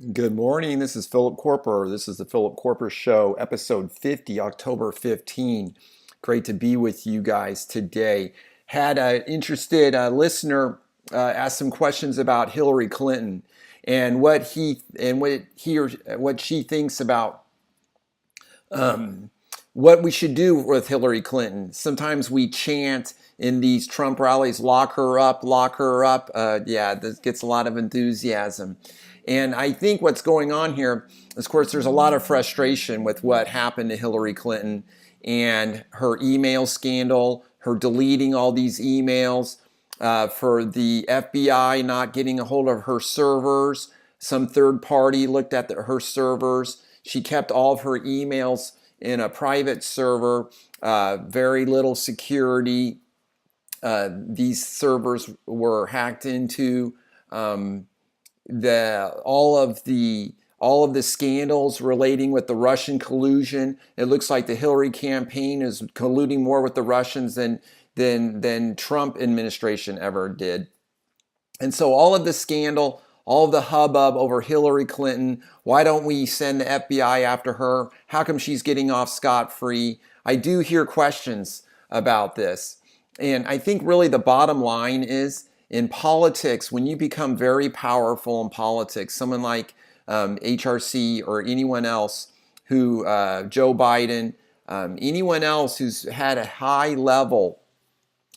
Good morning. This is Philip Koerper. This is the Philip Koerper Show, episode 50, October 15. Great to be with you guys today. Had an interested listener ask some questions about Hillary Clinton and what she thinks about what we should do with Hillary Clinton. Sometimes we chant in these Trump rallies, lock her up, lock her up. This gets a lot of enthusiasm. And I think what's going on here is, of course, there's a lot of frustration with what happened to Hillary Clinton and her email scandal, her deleting all these emails, for the FBI not getting a hold of her servers. Some third party looked at her servers. She kept all of her emails in a private server, very little security. These servers were hacked into. All of the scandals relating with the Russian collusion. It looks like the Hillary campaign is colluding more with the Russians than Trump administration ever did. And so all of the scandal, all of the hubbub over Hillary Clinton, why don't we send the FBI after her? How come she's getting off scot-free? I do hear questions about this. And I think really the bottom line is, in politics, when you become very powerful in politics, someone like HRC or anyone else who, Joe Biden, anyone else who's had a high level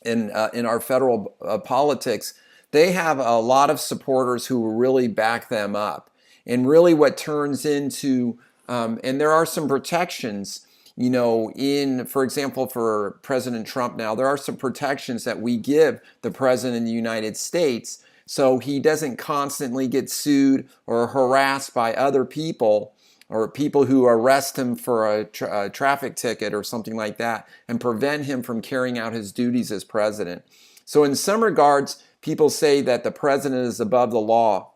in our federal politics, they have a lot of supporters who will really back them up. And really what turns into, and there are some protections, for example, for President Trump now, there are some protections that we give the President of the United States so he doesn't constantly get sued or harassed by other people or people who arrest him for a traffic ticket or something like that and prevent him from carrying out his duties as president. So in some regards, people say that the president is above the law.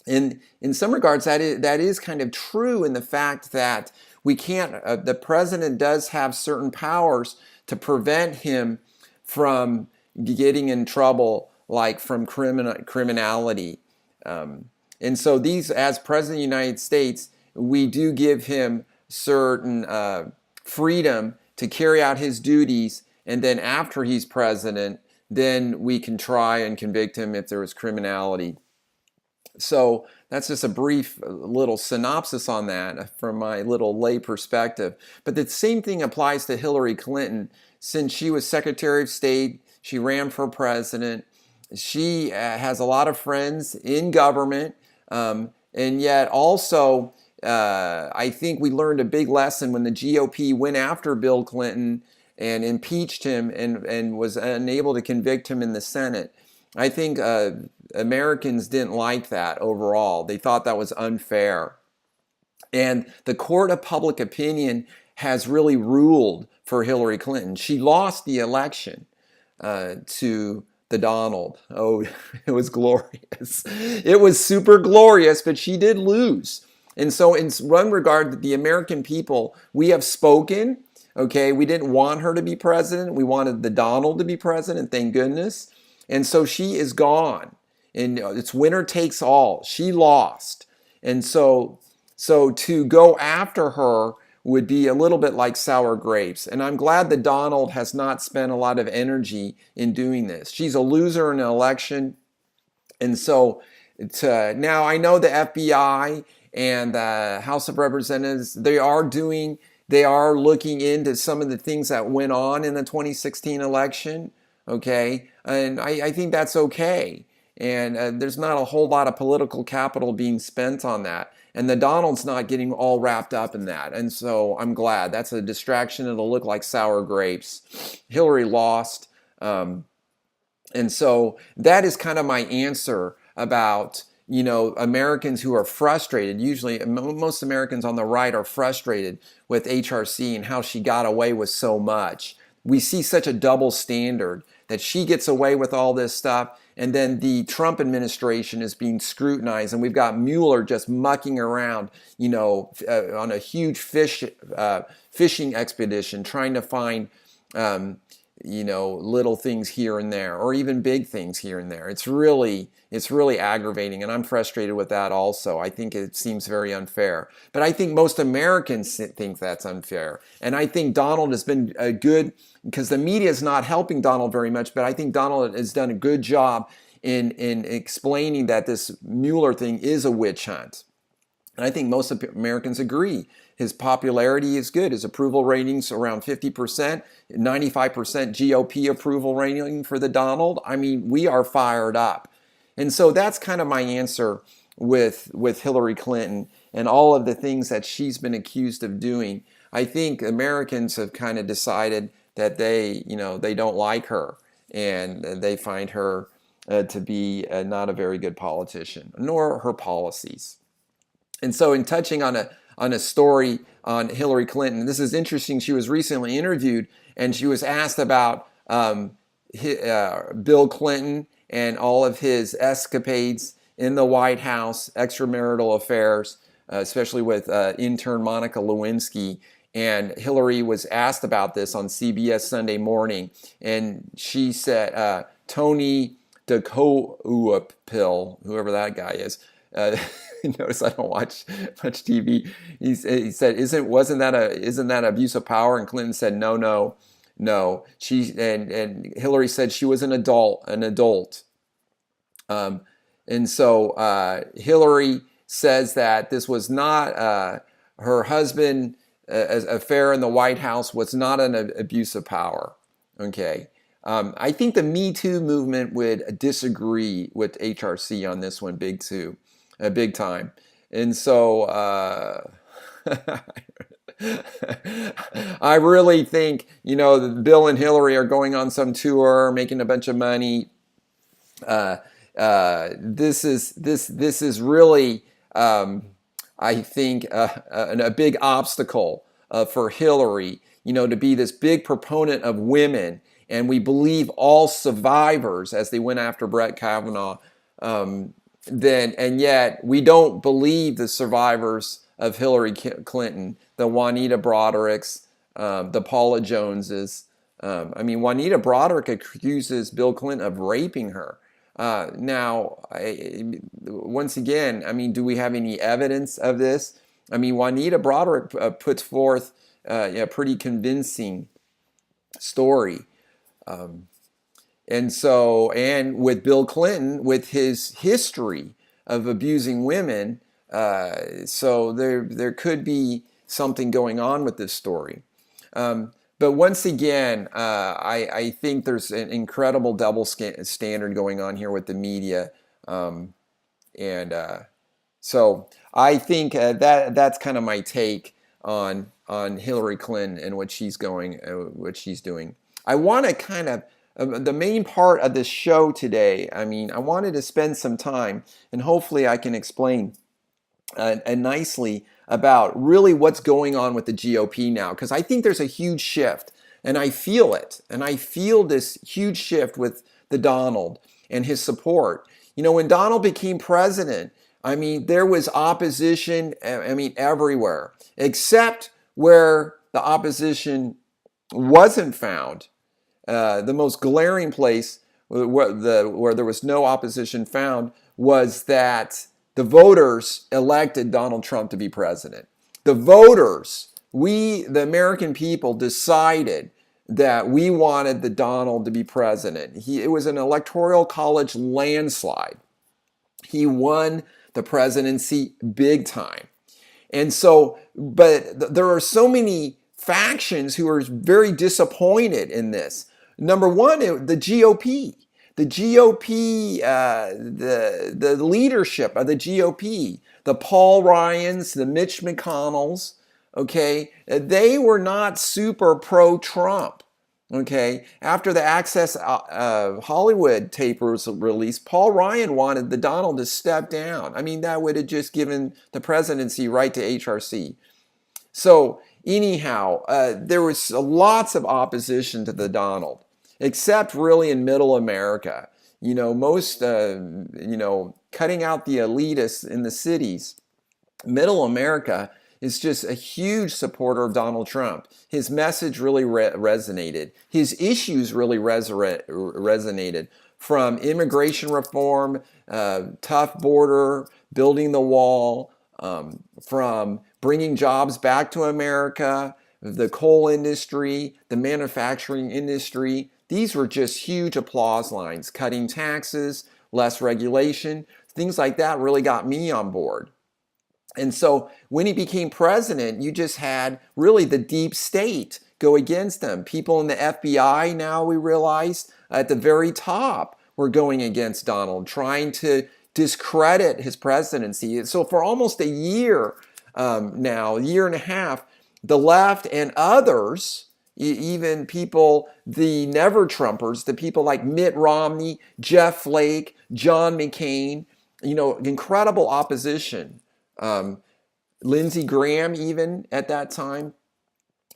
In some regards, that is kind of true in the fact that we can't, the president does have certain powers to prevent him from getting in trouble, like from criminality. And so as president of the United States, we do give him certain freedom to carry out his duties. And then after he's president, then we can try and convict him if there was criminality. So that's just a brief little synopsis on that from my little lay perspective. But the same thing applies to Hillary Clinton. Since she was Secretary of State, she ran for president. She has a lot of friends in government. And yet also, I think we learned a big lesson when the GOP went after Bill Clinton and impeached him and was unable to convict him in the Senate. I think Americans didn't like that overall. They thought that was unfair. And the court of public opinion has really ruled for Hillary Clinton. She lost the election to the Donald. Oh, it was glorious. It was super glorious, but she did lose. And so in one regard, the American people, we have spoken. Okay, we didn't want her to be president. We wanted the Donald to be president, thank goodness. And so she is gone. And it's winner takes all. She lost. And so to go after her would be a little bit like sour grapes. And I'm glad that Donald has not spent a lot of energy in doing this. She's a loser in an election. And so now I know the FBI and the House of Representatives, they are looking into some of the things that went on in the 2016 election. Okay, and I think that's okay. And there's not a whole lot of political capital being spent on that. And the Donald's not getting all wrapped up in that. And so I'm glad. That's a distraction. It'll look like sour grapes. Hillary lost. And so that is kind of my answer about, Americans who are frustrated. Usually most Americans on the right are frustrated with HRC and how she got away with so much. We see such a double standard that she gets away with all this stuff, and then the Trump administration is being scrutinized, and we've got Mueller just mucking around, on a huge fishing expedition, trying to find little things here and there, or even big things here and there. It's really aggravating, and I'm frustrated with that also. I think it seems very unfair. But I think most Americans think that's unfair. And I think Donald has been good, because the media is not helping Donald very much, but I think Donald has done a good job in explaining that this Mueller thing is a witch hunt. And I think most Americans agree. His popularity is good. His approval ratings around 50%, 95% GOP approval rating for the Donald. I mean, we are fired up. And so that's kind of my answer with Hillary Clinton and all of the things that she's been accused of doing. I think Americans have kind of decided that they don't like her, and they find her to be not a very good politician, nor her policies. And so, in touching on a story on Hillary Clinton, this is interesting. She was recently interviewed, and she was asked about Bill Clinton and all of his escapades in the White House, extramarital affairs, especially with intern Monica Lewinsky. And Hillary was asked about this on CBS Sunday Morning, and she said, Tony DeCoeupil, whoever that guy is. Notice I don't watch much TV. He said, isn't that abuse of power? And Clinton said, no. She and Hillary said she was an adult. And so Hillary says that this was not her husband. Affair in the White House was not an abuse of power. Okay. I think the Me Too movement would disagree with HRC on this one, big time. And so I really think, Bill and Hillary are going on some tour, making a bunch of money. This is really, I think, a big obstacle for Hillary, to be this big proponent of women. And we believe all survivors, as they went after Brett Kavanaugh, and yet we don't believe the survivors of Hillary Clinton, the Juanita Brodericks, the Paula Joneses. Juanita Broderick accuses Bill Clinton of raping her. Once again, do we have any evidence of this? Juanita Broderick puts forth a pretty convincing story. And with Bill Clinton, with his history of abusing women, so there could be something going on with this story. But once again, I think there's an incredible double standard going on here with the media. So I think that's kind of my take on Hillary Clinton and what she's doing. I want to kind of, the main part of this show today, I wanted to spend some time, and hopefully I can explain nicely about really what's going on with the GOP now, because I think there's a huge shift, and I feel it, and I feel this huge shift with the Donald and his support. When Donald became president, there was opposition, everywhere, except where the opposition wasn't found. The most glaring place where there was no opposition found was that the voters elected Donald Trump to be president. The voters, the American people, decided that we wanted the Donald to be president. It was an electoral college landslide. He won the presidency big time. And so, but there are so many factions who are very disappointed in this. Number one, the GOP. The GOP, the leadership of the GOP, the Paul Ryans, the Mitch McConnells, okay, they were not super pro-Trump, okay. After the Access Hollywood tape was released, Paul Ryan wanted the Donald to step down. That would have just given the presidency right to HRC. So anyhow, there was lots of opposition to the Donald, except really in middle America. Most, cutting out the elitists in the cities, middle America is just a huge supporter of Donald Trump. His message really resonated. His issues really resonated, from immigration reform, tough border, building the wall, from bringing jobs back to America, the coal industry, the manufacturing industry. These were just huge applause lines. Cutting taxes, less regulation, things like that really got me on board. And so when he became president, you just had really the deep state go against him. People in the FBI, now we realize, at the very top, were going against Donald, trying to discredit his presidency. So for almost a year now, a year and a half, the left and others, even people, the never-Trumpers, the people like Mitt Romney, Jeff Flake, John McCain, incredible opposition. Lindsey Graham even at that time.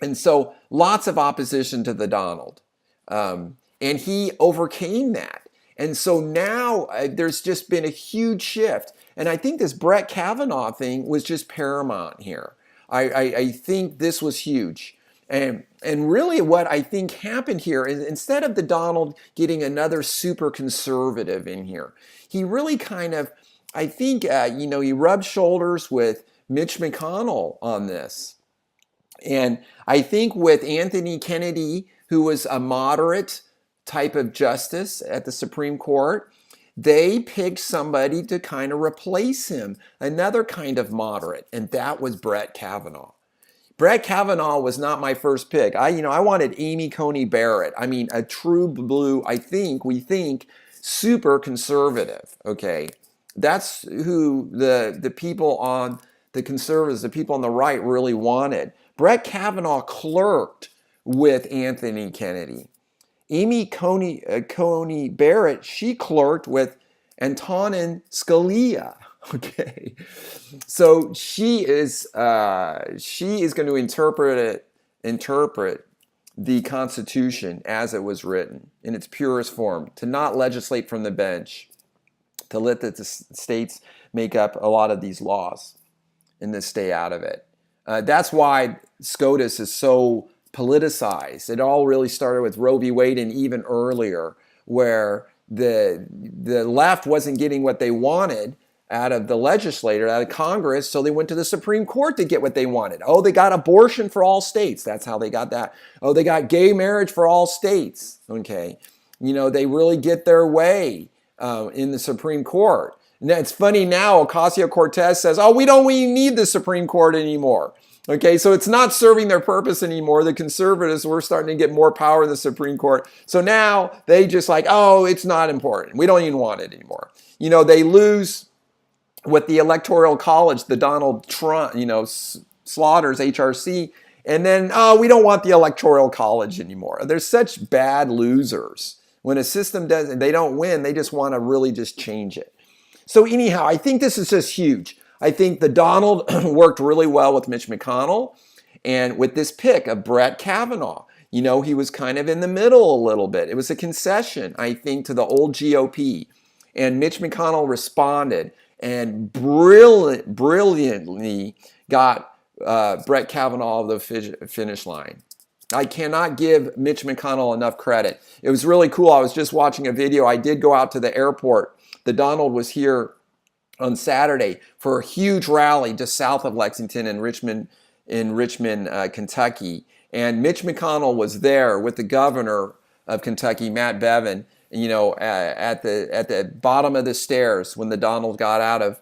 And so lots of opposition to the Donald. And he overcame that. And so now there's just been a huge shift. And I think this Brett Kavanaugh thing was just paramount here. I think this was huge. And really what I think happened here is, instead of the Donald getting another super conservative in here, he really kind of, I think, he rubbed shoulders with Mitch McConnell on this. And I think with Anthony Kennedy, who was a moderate type of justice at the Supreme Court, they picked somebody to kind of replace him, another kind of moderate, and that was Brett Kavanaugh. Brett Kavanaugh was not my first pick. I wanted Amy Coney Barrett. I mean, a true blue, we think, super conservative, okay? That's who the people on the conservatives, the people on the right really wanted. Brett Kavanaugh clerked with Anthony Kennedy. Amy Coney Barrett, she clerked with Antonin Scalia. Okay, so she is going to interpret the Constitution as it was written in its purest form, to not legislate from the bench, to let the states make up a lot of these laws and to stay out of it. That's why SCOTUS is so politicized. It all really started with Roe v. Wade, and even earlier, where the left wasn't getting what they wanted out of the legislature, out of Congress, so they went to the Supreme Court to get what they wanted. Oh, they got abortion for all states. That's how they got that. Oh, they got gay marriage for all states. Okay. They really get their way in the Supreme Court. And it's funny now, Ocasio-Cortez says, oh, we don't even need the Supreme Court anymore. Okay, so it's not serving their purpose anymore. The conservatives were starting to get more power in the Supreme Court. So now they just oh, it's not important. We don't even want it anymore. They lose with the Electoral College, the Donald Trump, slaughters HRC. And then, oh, we don't want the Electoral College anymore. They're such bad losers. When a system they don't win, they just want to really just change it. So anyhow, I think this is just huge. I think the Donald worked really well with Mitch McConnell, and with this pick of Brett Kavanaugh. He was kind of in the middle a little bit. It was a concession, I think, to the old GOP. And Mitch McConnell responded and brilliantly got Brett Kavanaugh to the finish line. I cannot give Mitch McConnell enough credit. It was really cool. I was just watching a video. I did go out to the airport. The Donald was here on Saturday for a huge rally just south of Lexington in Richmond, Kentucky. And Mitch McConnell was there with the governor of Kentucky, Matt Bevin, at the bottom of the stairs when the Donald got out of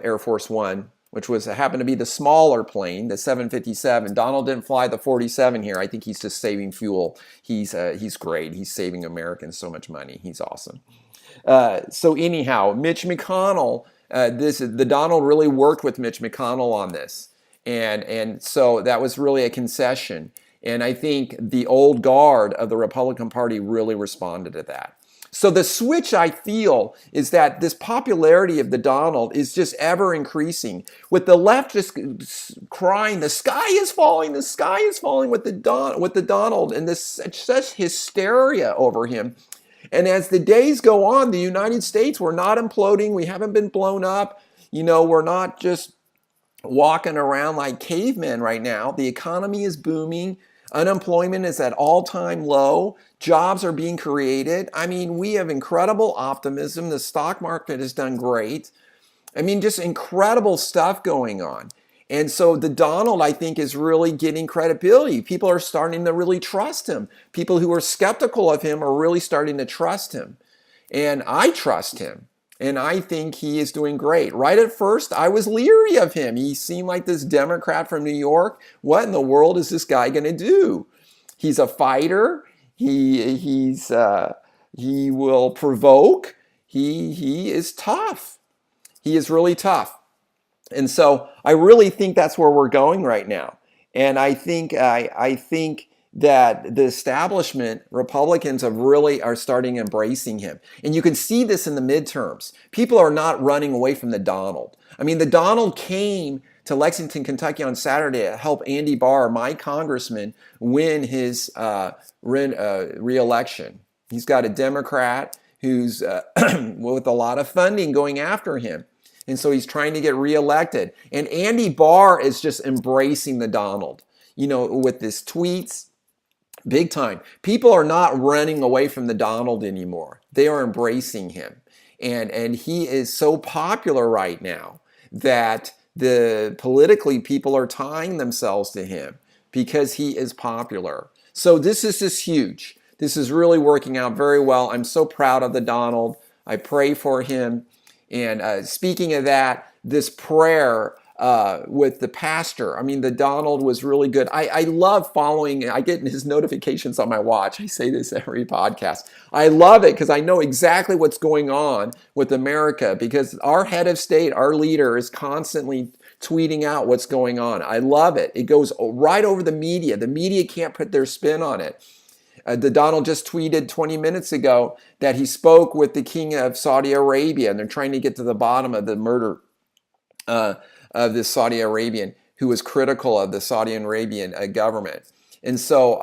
Air Force One, which happened to be the smaller plane, the 757. Donald didn't fly the 47 here. I think he's just saving fuel. He's great. He's saving Americans so much money. He's awesome. So anyhow, Mitch McConnell, the Donald really worked with Mitch McConnell on this. And so that was really a concession. And I think the old guard of the Republican Party really responded to that. So the switch, I feel, is that this popularity of the Donald is just ever increasing, with the left just crying, the sky is falling with the Donald, and this such hysteria over him. And as the days go on, the United States, we're not imploding. We haven't been blown up. We're not just walking around like cavemen right now. The economy is booming. Unemployment is at all-time low. Jobs are being created. I mean, we have incredible optimism. The stock market has done great. I mean, just incredible stuff going on. And so the Donald, I think, is really getting credibility. People are starting to really trust him. People who are skeptical of him are really starting to trust him. And I trust him. And I think he is doing great. Right at first, I was leery of him. He seemed like this Democrat from New York. What in the world is this guy going to do? He's a fighter. He will provoke. He is tough. He is really tough. And so I really think that's where we're going right now. And I think that the establishment, Republicans are starting embracing him. And you can see this in the midterms. People are not running away from the Donald. I mean, the Donald came to Lexington, Kentucky on Saturday to help Andy Barr, my congressman, win his re-election. He's got a Democrat who's with a lot of funding going after him. And so he's trying to get reelected. And Andy Barr is just embracing the Donald, with his tweets, big time. People are not running away from the Donald anymore. They are embracing him. And he is so popular right now that politically people are tying themselves to him because he is popular. So this is just huge. This is really working out very well. I'm so proud of the Donald. I pray for him. And speaking of that, this prayer with the pastor, I mean, the Donald was really good. I love following, I get his notifications on my watch. I say this every podcast. I love it because I know exactly what's going on with America because our head of state, our leader is constantly tweeting out what's going on. I love it. It goes right over the media. The media can't put their spin on it. The Donald just tweeted 20 minutes ago that he spoke with the king of Saudi Arabia, and they're trying to get to the bottom of the murder of this Saudi Arabian who was critical of the Saudi Arabian government. And so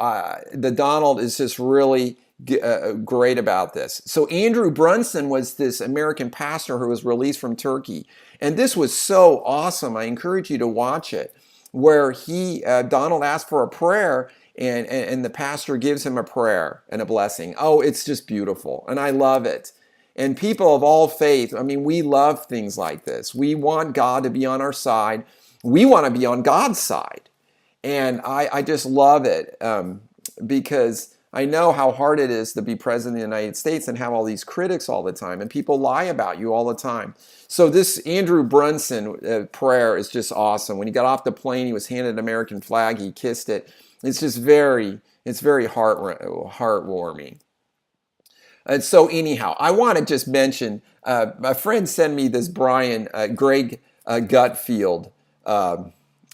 the Donald is just really great about this. So Andrew Brunson was this American pastor who was released from Turkey. And this was so awesome. I encourage you to watch it, where Donald asked for a prayer, and the pastor gives him a prayer and a blessing. Oh, it's just beautiful. And I love it. And people of all faith, I mean, we love things like this. We want God to be on our side. We want to be on God's side. And I just love it because I know how hard it is to be president of the United States and have all these critics all the time. And people lie about you all the time. So this Andrew Brunson prayer is just awesome. When he got off the plane, he was handed an American flag. He kissed it. It's just very heartwarming. And so anyhow, I want to just mention, my friend sent me this Greg Gutfeld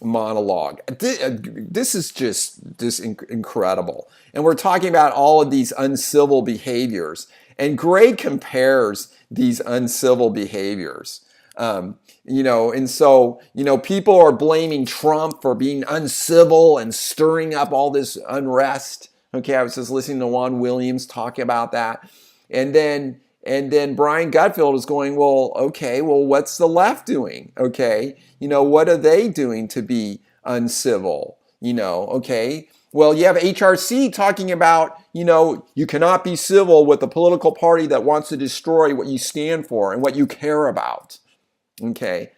monologue. This is just incredible. And we're talking about all of these uncivil behaviors. And Greg compares these uncivil behaviors. And so, people are blaming Trump for being uncivil and stirring up all this unrest. Okay, I was just listening to Juan Williams talking about that. And then Brian Gutfeld is going, well, what's the left doing? Okay, what are they doing to be uncivil? Okay. Well, you have HRC talking about, you cannot be civil with a political party that wants to destroy what you stand for and what you care about. Okay.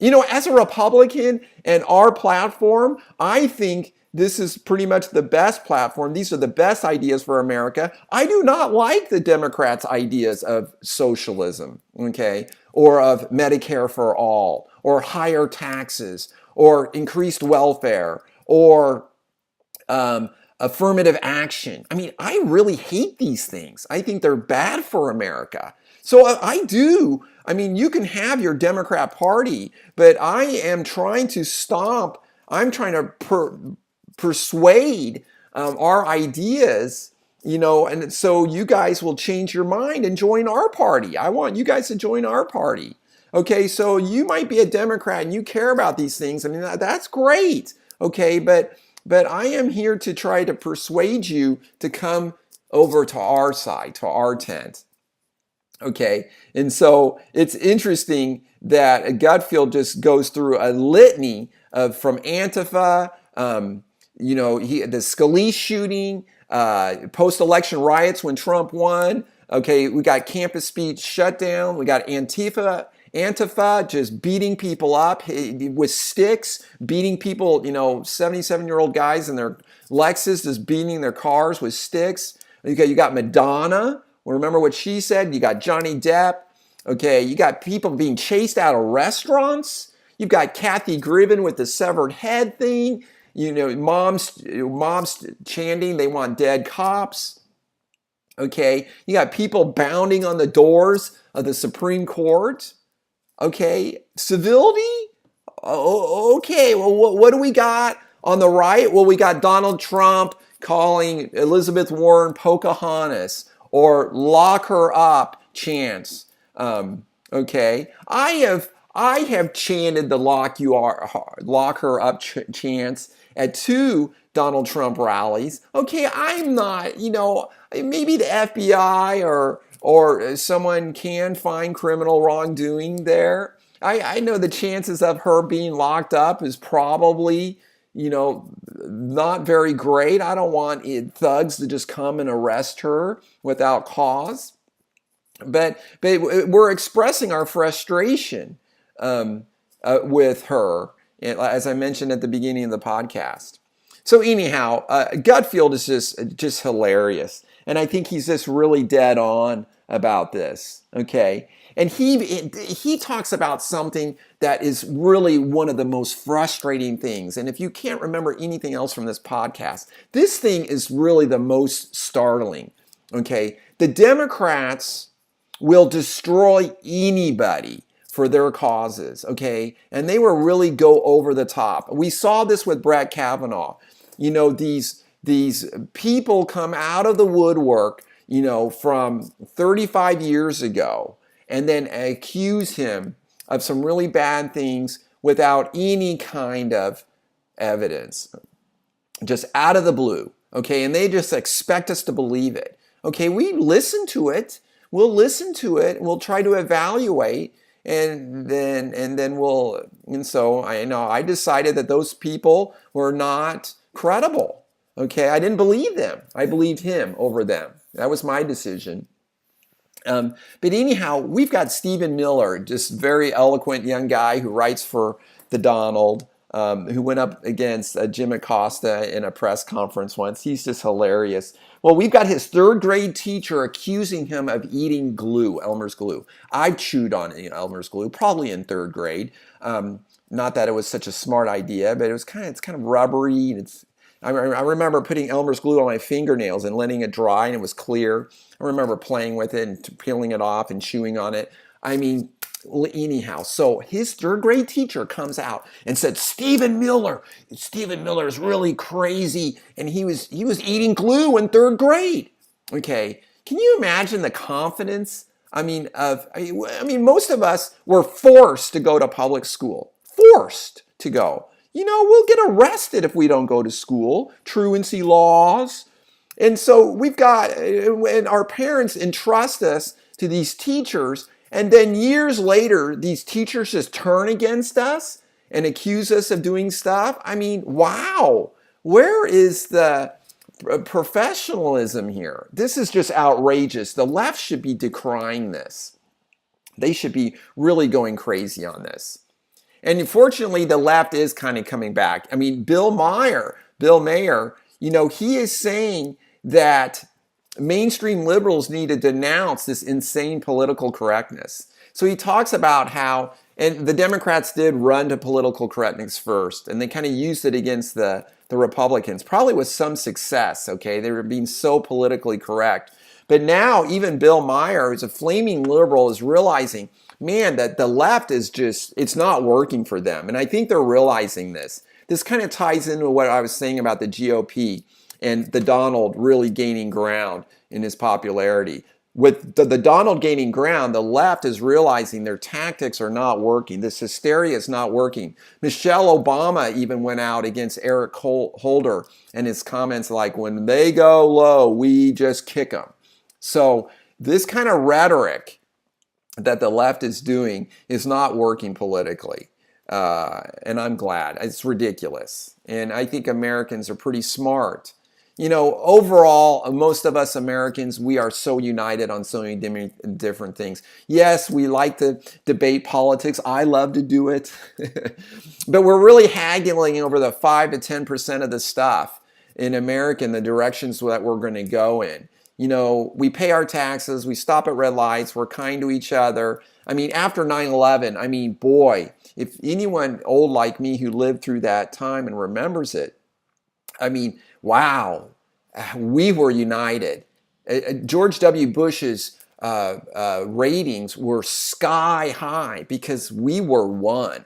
As a Republican and our platform, I think this is pretty much the best platform. These are the best ideas for America. I do not like the Democrats' ideas of socialism, okay, or of Medicare for all, or higher taxes, or increased welfare, or affirmative action. I mean, I really hate these things. I think they're bad for America. So I do. I mean, you can have your Democrat Party, but I am trying to I'm trying to persuade our ideas, and so you guys will change your mind and join our party. I want you guys to join our party. Okay, so you might be a Democrat and you care about these things. I mean, that's great. Okay, but I am here to try to persuade you to come over to our side, to our tent. Okay, and so it's interesting that Gutfield just goes through a litany of from Antifa, the Scalise shooting, post-election riots when Trump won. Okay, we got campus speech shutdown. We got Antifa just beating people up with sticks, beating people. 77-year-old guys in their Lexus just beating their cars with sticks. Okay, you got Madonna. Well, remember what she said? You got Johnny Depp. Okay, you got people being chased out of restaurants. You've got Kathy Griffin with the severed head thing. Moms chanting they want dead cops. Okay, you got people bounding on the doors of the Supreme Court. Okay, civility. Okay, well, what do we got on the right? Well, we got Donald Trump calling Elizabeth Warren Pocahontas or lock her up chants. Okay, I have chanted the lock her up chants at 2 Donald Trump rallies. Okay, I'm not, maybe the FBI or someone can find criminal wrongdoing there. I know the chances of her being locked up is probably, not very great. I don't want thugs to just come and arrest her without cause. But we're expressing our frustration with her, as I mentioned at the beginning of the podcast. So anyhow, Gutfield is just hilarious, and I think he's just really dead on about this. Okay, and he talks about something that is really one of the most frustrating things. And if you can't remember anything else from this podcast, this thing is really the most startling. Okay, the Democrats will destroy anybody for their causes, okay? And they will really go over the top. We saw this with Brett Kavanaugh. These people come out of the woodwork, from 35 years ago and then accuse him of some really bad things without any kind of evidence, just out of the blue, okay? And they just expect us to believe it. Okay, we listen to it. We'll listen to it. We'll try to evaluate, and so I decided that those people were not credible. Okay, I didn't believe them. I believed him over them. That was my decision. But anyhow, we've got Stephen Miller, just very eloquent young guy who writes for the Donald, who went up against Jim Acosta in a press conference once. He's just hilarious. Well, we've got his 3rd grade teacher accusing him of eating glue, Elmer's glue. I've chewed on Elmer's glue, probably in 3rd grade. Not that it was such a smart idea, but it's kind of rubbery. And I remember putting Elmer's glue on my fingernails and letting it dry, and it was clear. I remember playing with it and peeling it off and chewing on it. Anyhow, so his 3rd grade teacher comes out and said, Stephen Miller is really crazy, and he was eating glue in 3rd grade. Okay, can you imagine the confidence? Most of us were forced to go to public school, forced to go. We'll get arrested if we don't go to school. Truancy laws. And so we've got, and our parents entrust us to these teachers, and then years later, these teachers just turn against us and accuse us of doing stuff. Wow. Where is the professionalism here? This is just outrageous. The left should be decrying this. They should be really going crazy on this. And fortunately, the left is kind of coming back. Bill Maher, he is saying that mainstream liberals need to denounce this insane political correctness. So he talks about how, and the Democrats did run to political correctness first, and they kind of used it against the Republicans, probably with some success, okay? They were being so politically correct. But now even Bill Maher, who's a flaming liberal, is realizing, man, that the left is it's not working for them. And I think they're realizing this. This kind of ties into what I was saying about the GOP and the Donald really gaining ground in his popularity. With the Donald gaining ground, the left is realizing their tactics are not working. This hysteria is not working. Michelle Obama even went out against Eric Holder and his comments like, when they go low, we just kick them. So this kind of rhetoric that the left is doing is not working politically. And I'm glad. It's ridiculous. And I think Americans are pretty smart. You know, overall, most of us Americans, we are so united on so many different things. Yes, we like to debate politics. I love to do it. But we're really haggling over the 5 to 10% of the stuff in America and the directions that we're going to go in. You know, we pay our taxes, we stop at red lights, we're kind to each other. I mean, after 9/11, I mean, boy, if anyone old like me who lived through that time and remembers it, I mean, wow, we were united. George W. Bush's ratings were sky high because we were one.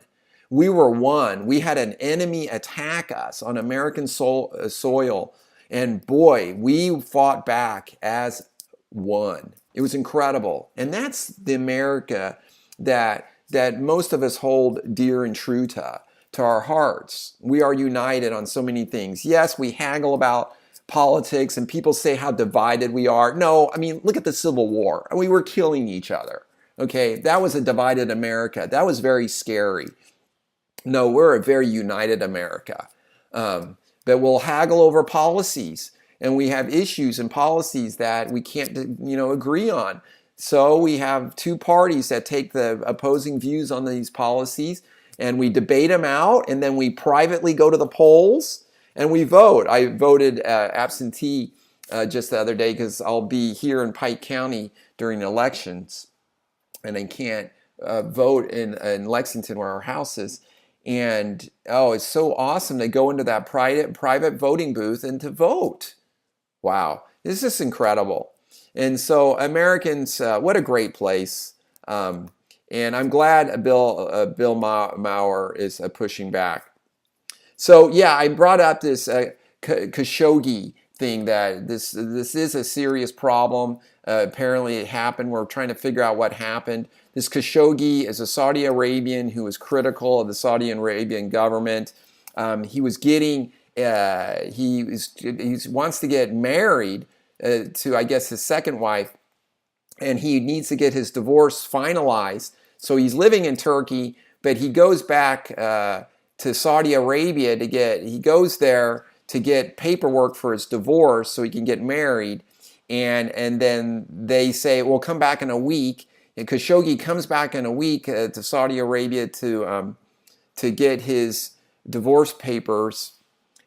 We were one. We had an enemy attack us on American soil. And boy, we fought back as one. It was incredible. And that's the America that most of us hold dear and true to our hearts. We are united on so many things. Yes, we haggle about politics and people say how divided we are. No, I mean, look at the Civil War. We were killing each other. Okay, that was a divided America. That was very scary. No, we're a very united America. But we'll haggle over policies, and we have issues and policies that we can't, agree on. So we have two parties that take the opposing views on these policies, and we debate them out, and then we privately go to the polls and we vote. I voted absentee just the other day because I'll be here in Pike County during elections, and I can't vote in Lexington where our house is. And it's so awesome to go into that private voting booth and to vote. Wow, this is incredible. And so Americans, what a great place. And I'm glad Bill Maher is pushing back. So yeah, I brought up this Khashoggi thing, that this is a serious problem. Apparently it happened. We're trying to figure out what happened. This Khashoggi is a Saudi Arabian who was critical of the Saudi Arabian government. He was getting, he wants to get married to, I guess, his second wife, and he needs to get his divorce finalized. So he's living in Turkey, but he goes back to Saudi Arabia he goes there to get paperwork for his divorce so he can get married. And then they say, well, come back in a week. And Khashoggi comes back in a week to Saudi Arabia to get his divorce papers,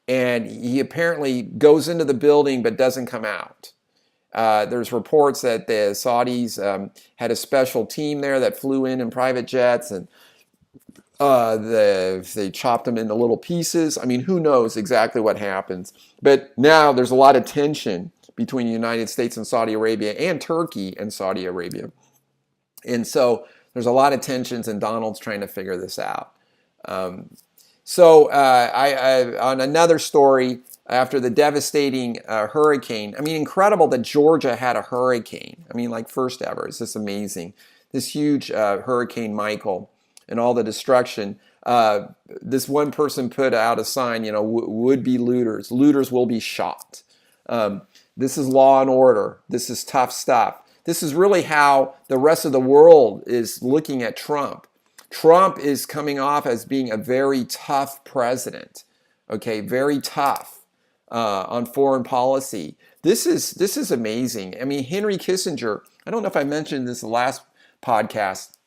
and he apparently goes into the building but doesn't come out. There's reports that the Saudis had a special team there that flew in private jets, and they chopped him into little pieces. I mean, who knows exactly what happens? But now there's a lot of tension between the United States and Saudi Arabia, and Turkey and Saudi Arabia. And so there's a lot of tensions, and Donald's trying to figure this out. So on another story, after the devastating hurricane, I mean, incredible that Georgia had a hurricane. I mean, like first ever. It's just amazing. This huge Hurricane Michael and all the destruction. This one person put out a sign, would-be looters. Looters will be shot. This is law and order. This is tough stuff. This is really how the rest of the world is looking at Trump. Trump is coming off as being a very tough president, okay, very tough on foreign policy. This is amazing. I mean, Henry Kissinger, I don't know if I mentioned this in the last podcast.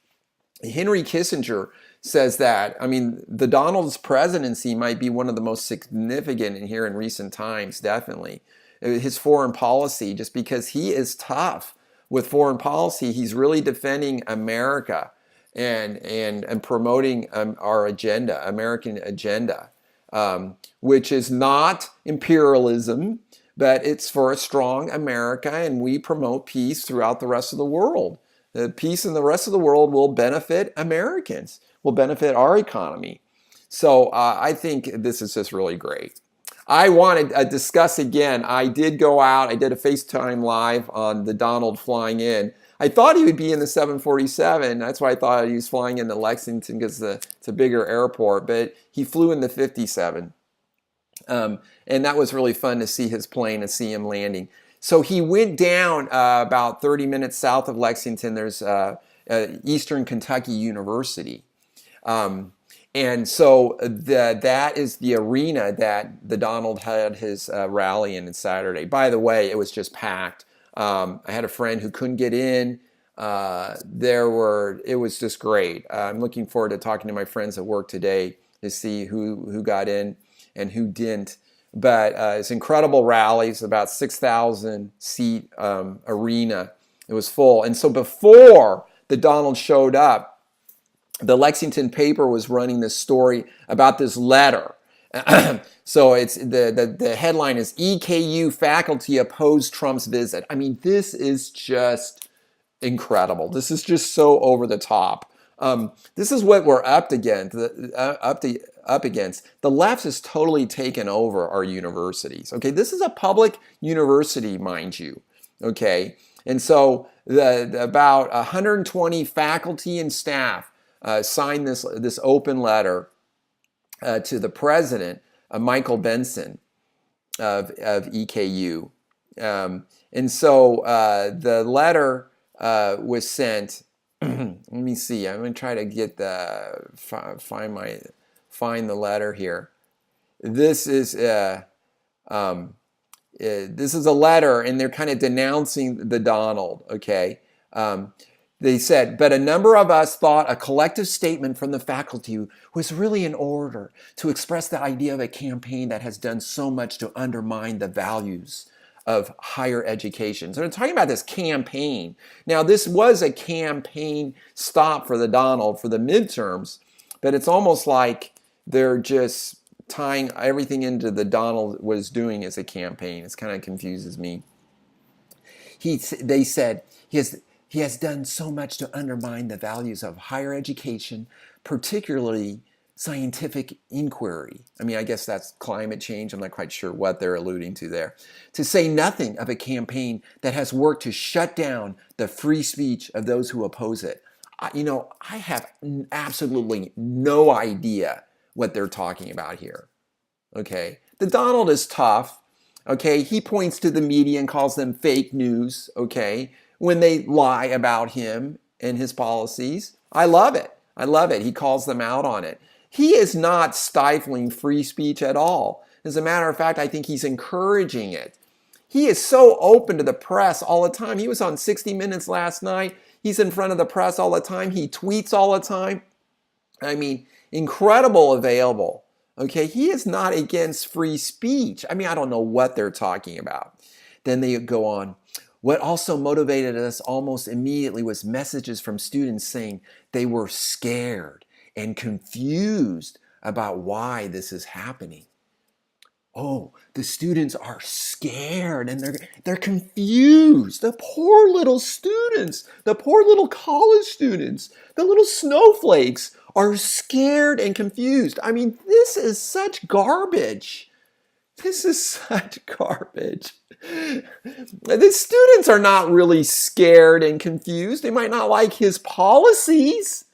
Henry Kissinger says that, I mean, the Donald's presidency might be one of the most significant in here in recent times, definitely. His foreign policy, just because he is tough with foreign policy. He's really defending America and promoting our agenda, American agenda, which is not imperialism, but it's for a strong America, and we promote peace throughout the rest of the world. The peace in the rest of the world will benefit Americans, will benefit our economy. So I think this is just really great. I want to discuss again, I did go out, I did a FaceTime live on the Donald flying in. I thought he would be in the 747. That's why I thought he was flying into Lexington, because it's a bigger airport, but he flew in the 57. And that was really fun to see his plane and see him landing. So he went down about 30 minutes south of Lexington. There's Eastern Kentucky University. And so that is the arena that the Donald had his rally in on Saturday. By the way, it was just packed. I had a friend who couldn't get in. It was just great. I'm looking forward to talking to my friends at work today to see who got in and who didn't. But it's incredible rallies, about 6,000 seat arena. It was full. And so before the Donald showed up, the Lexington paper was running this story about this letter. So it's the headline is EKU faculty oppose Trump's visit. I mean, this is just incredible. This is just so over the top. This is what we're up against. Up against. The left has totally taken over our universities. Okay, this is a public university, mind you. Okay, and so about 120 faculty and staff signed this open letter to the president, Michael Benson of EKU. And so the letter was sent. Let me see. I'm going to try to get find the letter here. This is a letter, and they're kind of denouncing the Donald. Okay. They said, but a number of us thought a collective statement from the faculty was really in order to express the idea of a campaign that has done so much to undermine the values of higher education. So they're talking about this campaign. Now, this was a campaign stop for the Donald for the midterms, but it's almost like they're just tying everything into the Donald was doing as a campaign. It kind of confuses me. They said he has done so much to undermine the values of higher education, particularly scientific inquiry. I mean, I guess that's climate change. I'm not quite sure what they're alluding to there. To say nothing of a campaign that has worked to shut down the free speech of those who oppose it. I have absolutely no idea what they're talking about here. Okay, the Donald is tough. Okay, he points to the media and calls them fake news. Okay, when they lie about him and his policies. I love it. I love it. He calls them out on it. He is not stifling free speech at all. As a matter of fact, I think he's encouraging it. He is so open to the press all the time. He was on 60 Minutes last night. He's in front of the press all the time. He tweets all the time. I mean, incredible available. Okay, he is not against free speech. I mean, I don't know what they're talking about. Then they go on. What also motivated us almost immediately was messages from students saying they were scared and confused about why this is happening. Oh, the students are scared and they're confused. The poor little students, the poor little college students, the little snowflakes are scared and confused. I mean, this is such garbage. This is such garbage. The students are not really scared and confused. They might not like his policies,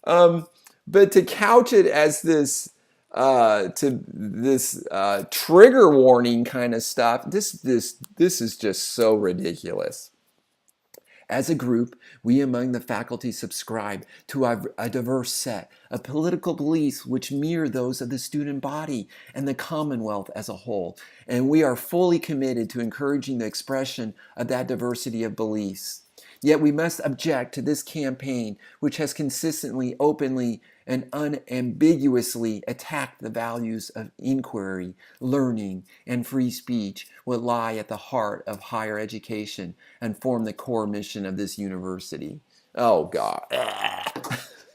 but to couch it as this trigger warning kind of stuff, this is just so ridiculous. As a group, we among the faculty subscribe to a diverse set of political beliefs which mirror those of the student body and the Commonwealth as a whole, and we are fully committed to encouraging the expression of that diversity of beliefs. Yet we must object to this campaign, which has consistently, openly, and unambiguously attacked the values of inquiry, learning, and free speech, what lie at the heart of higher education and form the core mission of this university. Oh, God.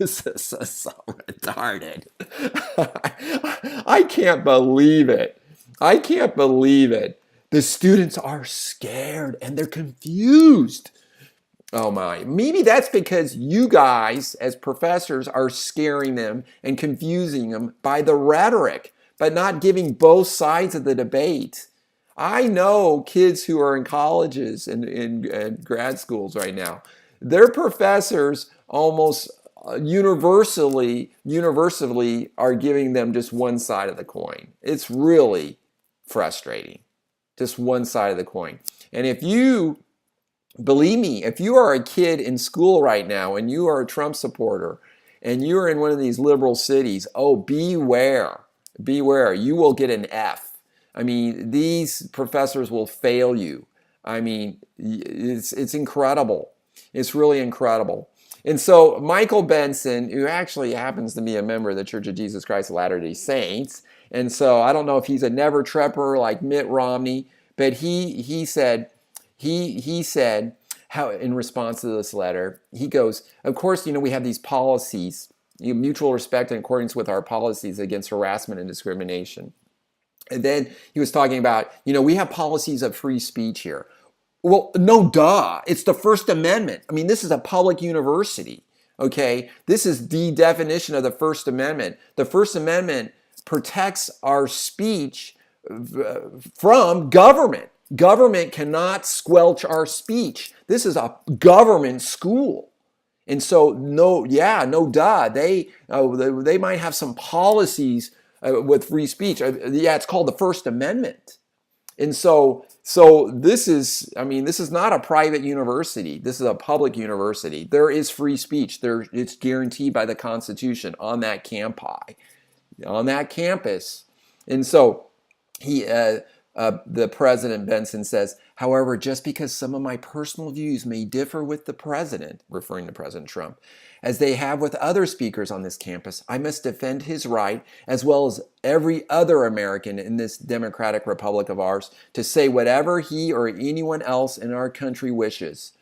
This is so retarded. I can't believe it. I can't believe it. The students are scared and they're confused. Oh my, maybe that's because you guys as professors are scaring them and confusing them by the rhetoric, but not giving both sides of the debate. I know kids who are in colleges and in grad schools right now. Their professors almost universally are giving them just one side of the coin. It's really frustrating. Just one side of the coin. And if you Believe me, if you are a kid in school right now and you are a Trump supporter and you're in one of these liberal cities, oh, beware. Beware. You will get an F. I mean, these professors will fail you. I mean, it's incredible. It's really incredible. And so Michael Benson, who actually happens to be a member of the Church of Jesus Christ of Latter-day Saints, and so I don't know if he's a never Trumper like Mitt Romney, but he said how in response to this letter, he goes, of course, we have these policies, mutual respect in accordance with our policies against harassment and discrimination. And then he was talking about, we have policies of free speech here. Well, no, duh. It's the First Amendment. I mean, this is a public university, okay? This is the definition of the First Amendment. The First Amendment protects our speech from government. Government cannot squelch our speech. This is a government school. And so, no duh. They might have some policies with free speech. It's called the First Amendment. And so this is not a private university. This is a public university. There is free speech. It's guaranteed by the Constitution on that campus. And so the President Benson says, however, just because some of my personal views may differ with the president, referring to President Trump, as they have with other speakers on this campus, I must defend his right, as well as every other American in this democratic republic of ours, to say whatever he or anyone else in our country wishes.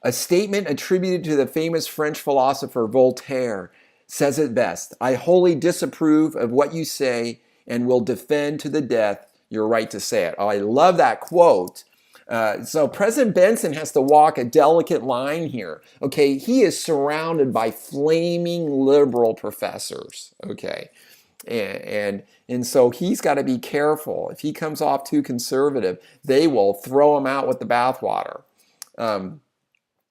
A statement attributed to the famous French philosopher Voltaire says it best. I wholly disapprove of what you say and will defend to the death your right to say it. Oh, I love that quote. So President Benson has to walk a delicate line here. Okay, he is surrounded by flaming liberal professors. Okay, and so he's got to be careful. If he comes off too conservative, they will throw him out with the bathwater.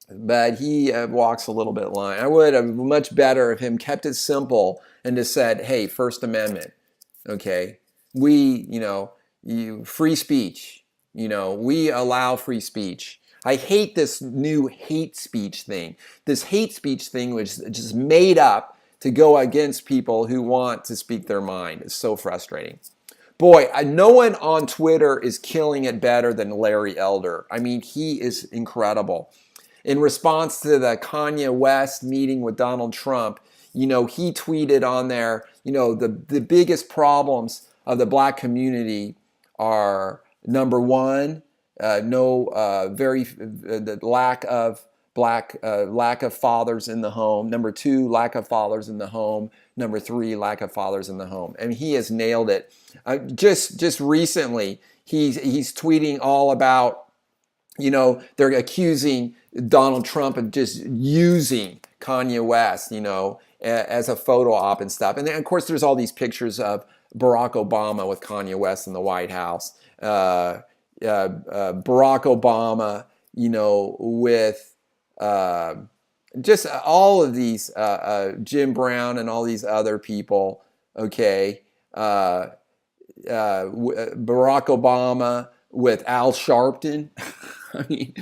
But he walks a little bit line. I would have much better if him kept it simple and just said, "Hey, First Amendment. Okay, free speech. We allow free speech." I hate this new hate speech thing. This hate speech thing was just made up to go against people who want to speak their mind. It's so frustrating. Boy, no one on Twitter is killing it better than Larry Elder. I mean, he is incredible. In response to the Kanye West meeting with Donald Trump, he tweeted on there, the biggest problems of the black community are, number one, the lack of fathers in the home. Number two, lack of fathers in the home. Number three, lack of fathers in the home. And he has nailed it. Just recently, he's tweeting all about, they're accusing Donald Trump of just using Kanye West, as a photo op and stuff. And then, of course, there's all these pictures of Barack Obama with Kanye West in the White House. Barack Obama, with just all of these, Jim Brown and all these other people, okay? Barack Obama with Al Sharpton. I mean,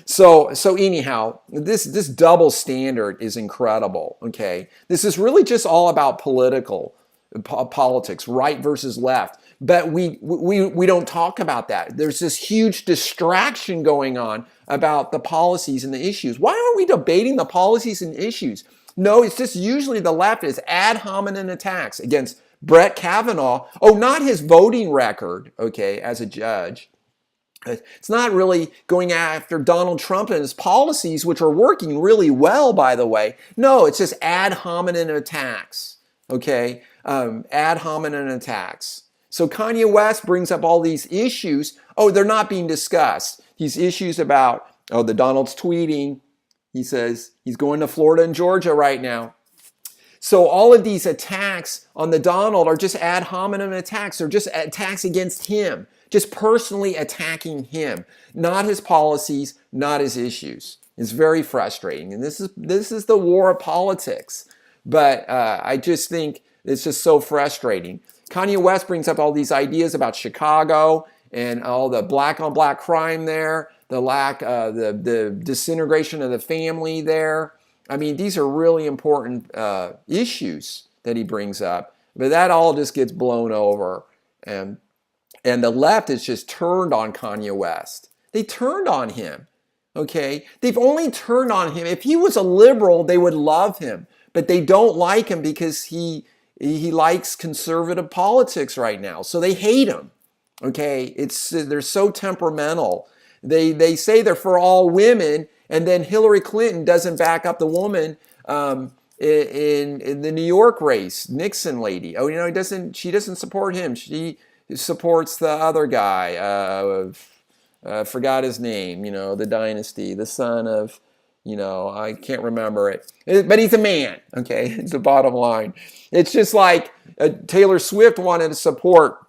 so anyhow, this double standard is incredible, okay? This is really just all about politics, right versus left. But we don't talk about that. There's this huge distraction going on about the policies and the issues. Why aren't we debating the policies and issues? No, it's just usually the left is ad hominem attacks against Brett Kavanaugh. Oh, not his voting record, okay, as a judge. It's not really going after Donald Trump and his policies, which are working really well, by the way. No, it's just ad hominem attacks, okay? Ad hominem attacks. So Kanye West brings up all these issues. Oh, they're not being discussed. These issues about, the Donald's tweeting. He says he's going to Florida and Georgia right now. So all of these attacks on the Donald are just ad hominem attacks. They're just attacks against him, just personally attacking him, not his policies, not his issues. It's very frustrating. And this is the war of politics. But I just think it's just so frustrating. Kanye West brings up all these ideas about Chicago and all the black on black crime there, the lack, the disintegration of the family there. I mean, these are really important issues that he brings up, but that all just gets blown over. And the left is just turned on Kanye West. They turned on him. Okay? They've only turned on him. If he was a liberal, they would love him. But they don't like him because he likes conservative politics right now. So they hate him. Okay? They're so temperamental. They say they're for all women, and then Hillary Clinton doesn't back up the woman in the New York race, Nixon lady. Oh, she doesn't support him. She supports the other guy. Forgot his name, the dynasty, the son of, I can't remember it. But he's a man, okay? It's the bottom line. It's just like Taylor Swift wanted to support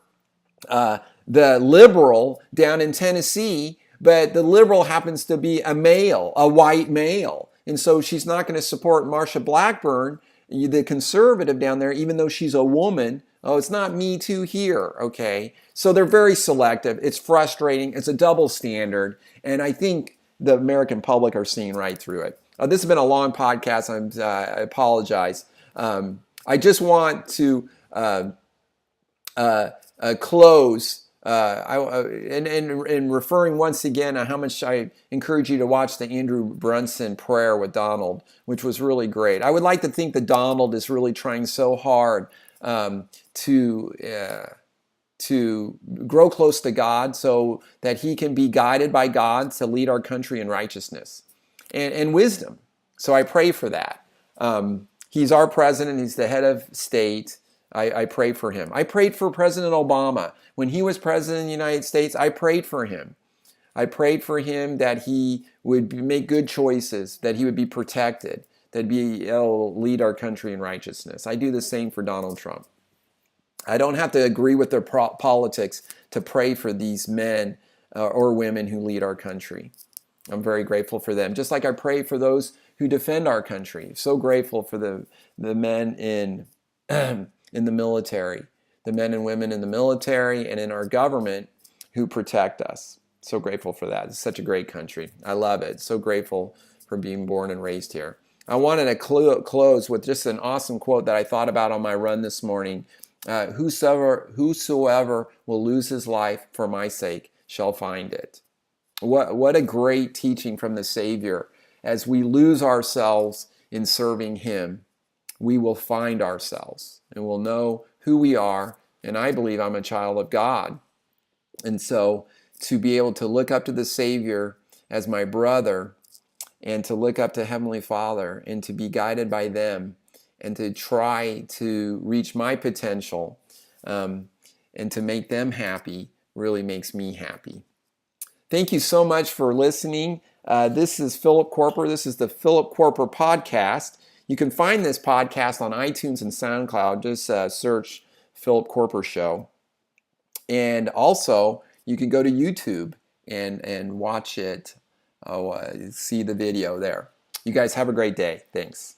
the liberal down in Tennessee, but the liberal happens to be a male, a white male. And so she's not going to support Marsha Blackburn, the conservative down there, even though she's a woman. Oh, it's not Me Too here, okay? So they're very selective. It's frustrating. It's a double standard. And I think the American public are seeing right through it. This has been a long podcast. I apologize. I just want to close and referring once again on how much I encourage you to watch the Andrew Brunson prayer with Donald, which was really great. I would like to think that Donald is really trying so hard to grow close to God so that he can be guided by God to lead our country in righteousness and wisdom. So I pray for that. He's our president. He's the head of state. I pray for him. I prayed for President Obama. When he was president of the United States, I prayed for him. I prayed for him that he would make good choices, that he would be protected, that he'll lead our country in righteousness. I do the same for Donald Trump. I don't have to agree with their politics to pray for these men or women who lead our country. I'm very grateful for them, just like I pray for those who defend our country. So grateful for the men in the military, the men and women in the military and in our government who protect us. So grateful for that. It's such a great country. I love it. So grateful for being born and raised here. I wanted to close with just an awesome quote that I thought about on my run this morning. Whosoever will lose his life for my sake shall find it. What a great teaching from the Savior. As we lose ourselves in serving him, we will find ourselves and we'll know who we are. And I believe I'm a child of God. And so to be able to look up to the Savior as my brother and to look up to Heavenly Father and to be guided by them and to try to reach my potential and to make them happy really makes me happy. Thank you so much for listening. This is Philip Koerper. This is the Philip Koerper Podcast. You can find this podcast on iTunes and SoundCloud. Just search Philip Koerper Show. And also, you can go to YouTube and watch it, see the video there. You guys have a great day. Thanks.